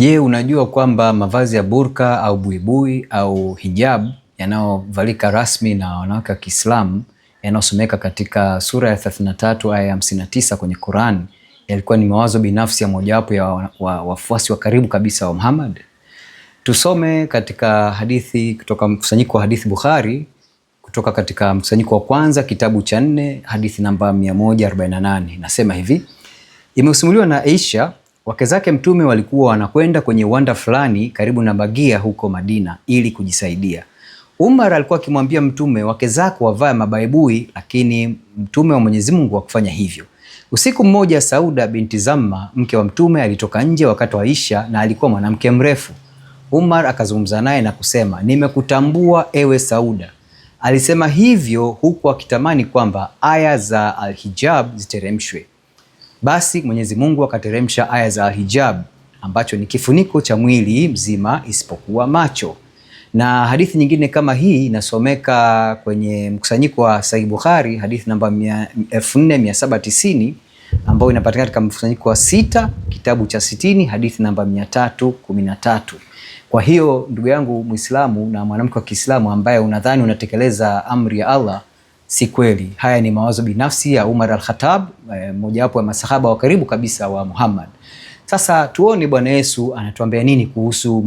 Je, unajua kwamba mavazi ya burka au buibui au hijab yanayovalika rasmi na wanawake wa Kiislamu yanayosomeka katika sura ya 33 aya ya 59 kwenye Qur'an yalikuwa ni mawazo binafsi ya mojawapo ya wafuasi wa karibu kabisa wa Muhammad? Tusome katika hadithi kutoka mkusanyiko wa hadithi Bukhari, kutoka katika mkusanyiko wa kwanza kitabu cha 4 hadithi namba 148. Nasema hivi: imesimuliwa na Aisha, wake zake Mtume walikuwa wanakwenda kwenye uwanda fulani karibu na Bagia huko Madina ili kujisaidia. Umar alikuwa akimwambia Mtume, wake zako wavae mabaibui, lakini Mtume wa Mwenyezi Mungu hakufanya hivyo. Usiku mmoja, Sauda binti Zamma, mke wa Mtume, alitoka nje wakati wa Isha na alikuwa mwanamke mrefu. Umar akazungumza naye na kusema, nimekutambua ewe Sauda. Alisema hivyo huku akitamani kwamba aya za al-hijab ziteremshwe. Basi Mwenyezi Mungu akateremsha aya za al-hijab, ambacho ni kifuniko cha mwili mzima isipokuwa macho. Na hadithi nyingine kama hii inasomeka kwenye mkusanyiko wa Sahih Bukhari, hadithi namba 4790, ambayo inapatikana katika mkusanyiko wa 6 kitabu cha 60 hadithi namba 313. Kwa hiyo ndugu yangu Muislamu na mwanamke wa Kiislamu ambaye unadhani unatekeleza amri ya Allah, si kweli. Haya ni mawazo binafsi ya Umar al-Khattab, mojawapo wa masahaba wa karibu kabisa wa Muhammad. Sasa tuone Bwana Yesu anatuambia nini kuhusu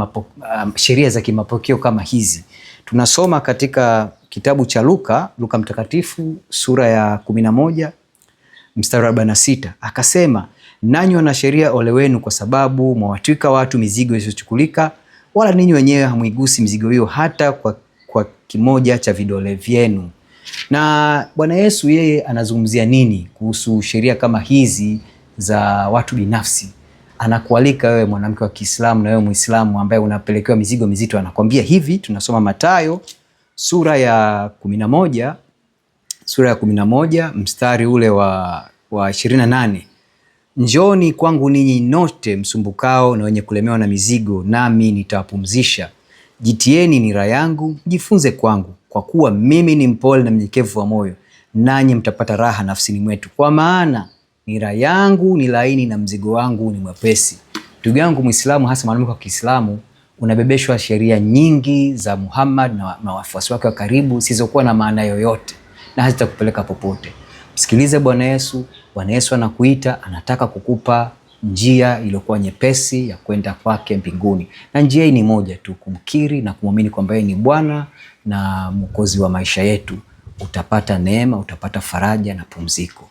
sheria za kimapokeo kama hizi. Tunasoma katika kitabu cha Luka mtakatifu sura ya 11 mstari wa 46. Akasema, nanyi wana sheria ole wenu, kwa sababu mwawatwika watu mizigo isiyochukulika, wala ninyi wenyewe hamuigusi mizigo hiyo hata kwa kimoja cha vidole vyenu. Na Bwana Yesu yeye anazungumzia nini kuhusu sheria kama hizi za watu binafsi? Anakualika wewe mwanamke wa Kiislamu na wewe Muislamu ambaye unapelekewa mizigo mizito, anakuambia hivi. Tunasoma Mathayo sura ya 11 mstari ule wa 28. Njoni kwangu ninyi nyote msumbukao na wenye kulemewa na mizigo, nami nitawapumzisha. Jitieni nira yangu, jifunze kwangu, kwa kuwa mimi ni mpole na mnyenyekevu wa moyo, nanyi mtapata raha nafsini mwetu, kwa maana nira yangu ni laini na mzigo wangu ni mwepesi. Ndugu yangu Muislamu, hasa mwanamke wa Kiislamu, unabebeshwa sheria nyingi za Muhammad na wafuasi wake wa karibu zisizokuwa na maana yoyote na hazitakupeleka popote. Msikilize Bwana Yesu. Bwana Yesu anakuita, anataka kukupa njia iliyokuwa nyepesi ya kwenda kwake mbinguni. Na njia hii ni moja tu, kumkiri na kumwamini kwamba yeye ni Bwana na Mwokozi wa maisha yetu. Utapata neema, utapata faraja na pumziko.